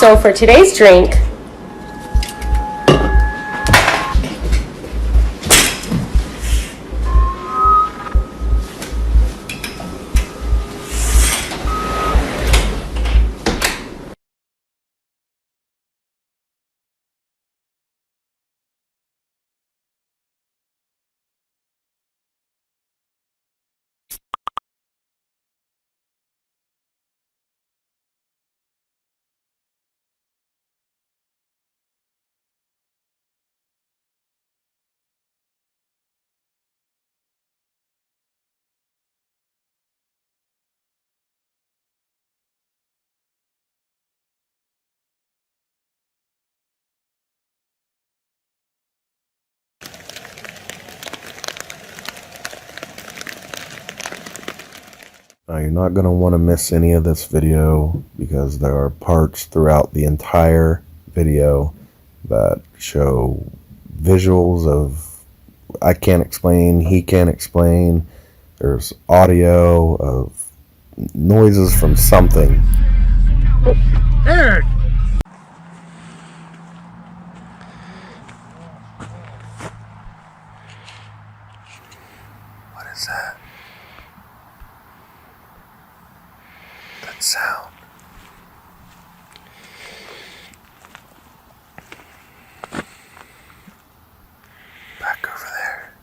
So for today's drink, Now you're not going to want to miss any of this video because there are parts throughout the entire video that show visuals of I can't explain, he can't explain. There's audio of noises from something. Eric! What is that? That sound. Back over there.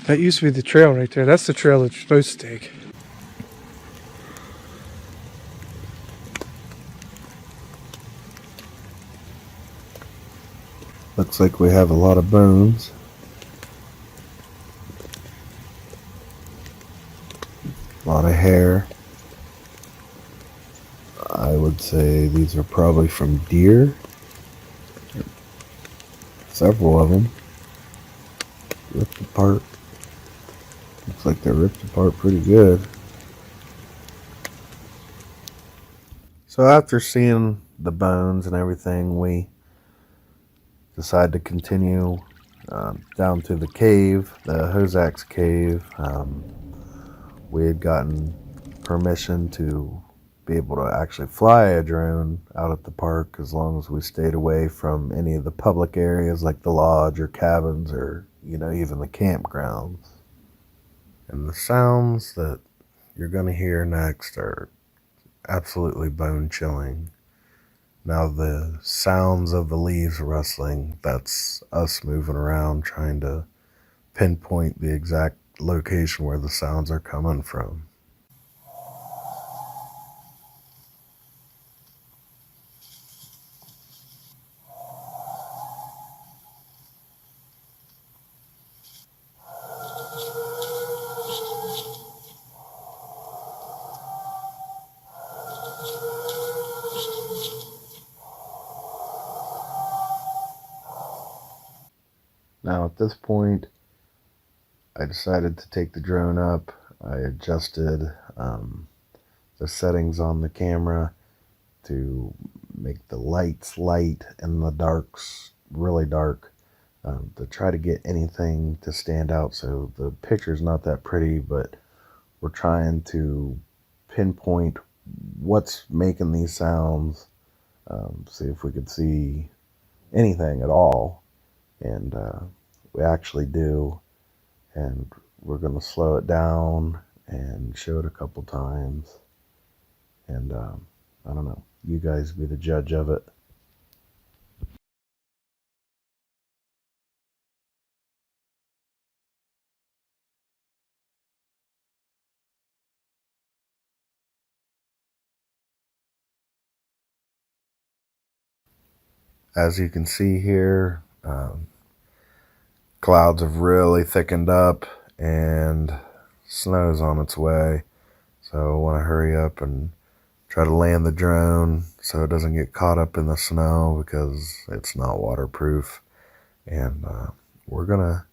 That used to be the trail right there. That's the trail that you're supposed to take. Looks like we have a lot of bones. A lot of hair. I would say these are probably from deer. Several of them. Ripped apart. Looks like they're ripped apart pretty good. So after seeing the bones and everything, we decided to continue down to the cave, the Hozak's cave. We had gotten permission to be able to actually fly a drone out at the park as long as we stayed away from any of the public areas like the lodge or cabins or, you know, even the campgrounds. And the sounds that you're going to hear next are absolutely bone-chilling. Now the sounds of the leaves rustling, that's us moving around trying to pinpoint the exact location where the sounds are coming from. Now at this point, I decided to take the drone up. I adjusted the settings on the camera to make the lights light and the darks really dark, to try to get anything to stand out. So the picture's not that pretty, but we're trying to pinpoint what's making these sounds, see if we could see anything at all. And we actually do, and we're going to slow it down and show it a couple times, and I don't know, you guys be the judge of it. As you can see here, clouds have really thickened up and snow's on its way. So I want to hurry up and try to land the drone so it doesn't get caught up in the snow because it's not waterproof. And we're gonna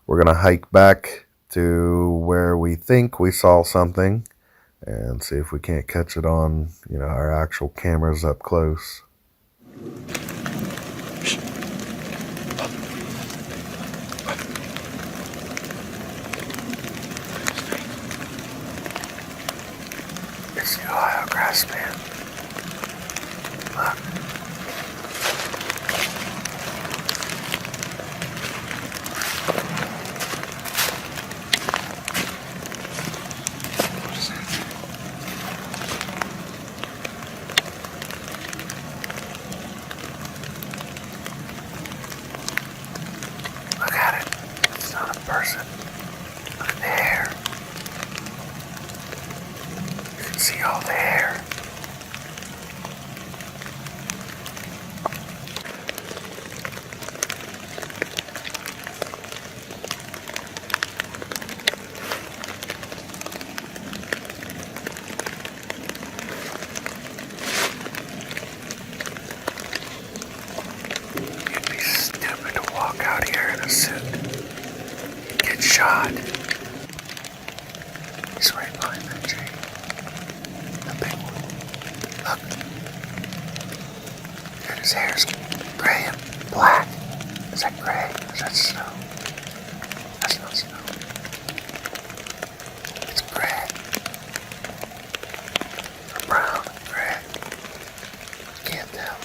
hike back to where we think we saw something and see if we can't catch it on, you know, our actual cameras up close. It's the Ohio grass man. Look. What is that? Look at it. It's not a person. Look at the hair. You can see all the hair. You'd be stupid to walk out here in a suit. You'd get shot. He's right behind that tree. The big one. Look. And his hair's gray and black. Is that gray? Or is that snow? That's not snow. It's gray. Or brown and gray. You can't tell.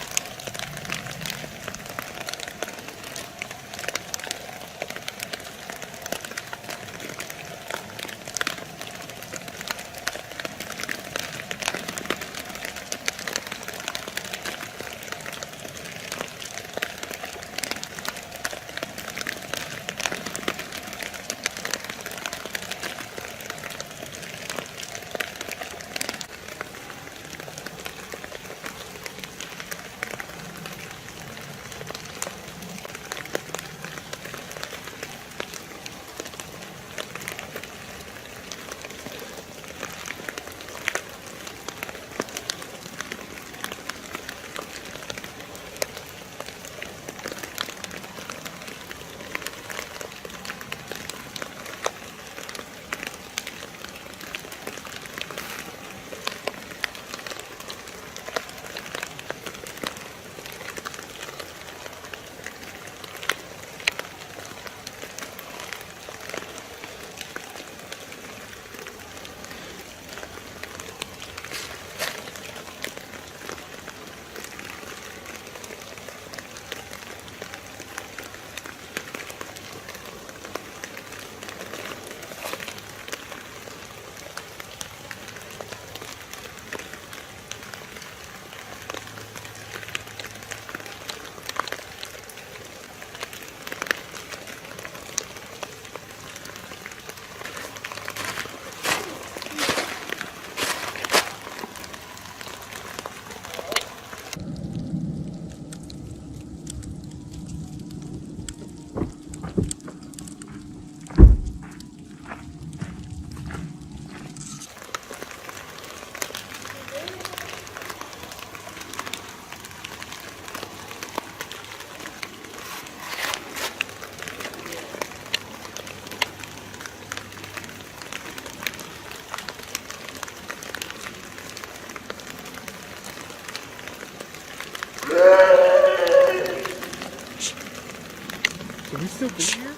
Can we still be here?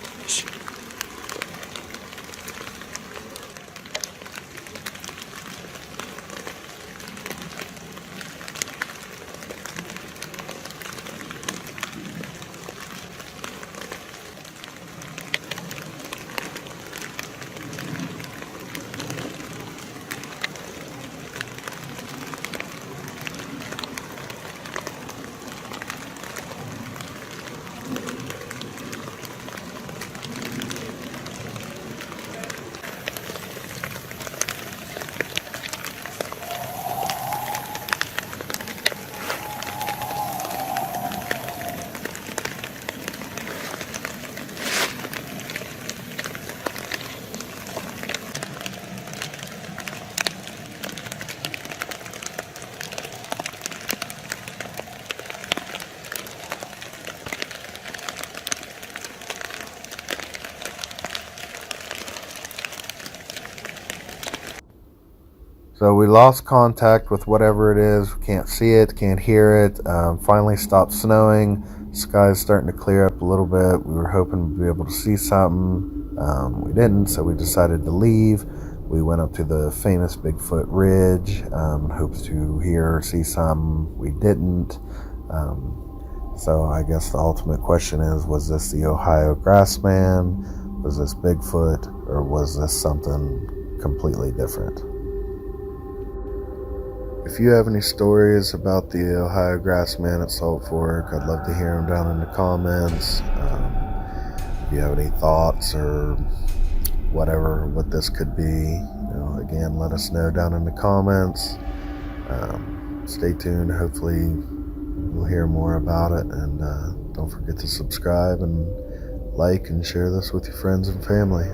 So we lost contact with whatever it is. We can't see it, can't hear it. Finally stopped snowing. Sky's starting to clear up a little bit. We were hoping to be able to see something. We didn't, so we decided to leave. We went up to the famous Bigfoot Ridge, hopes to hear or see some. We didn't. So I guess the ultimate question is, was this the Ohio Grassman? Was this Bigfoot? Or was this something completely different? If you have any stories about the Ohio Grassman at Salt Fork, I'd love to hear them down in the comments. If you have any thoughts or whatever, what this could be, again, let us know down in the comments. Stay tuned. Hopefully we'll hear more about it, and don't forget to subscribe and like and share this with your friends and family.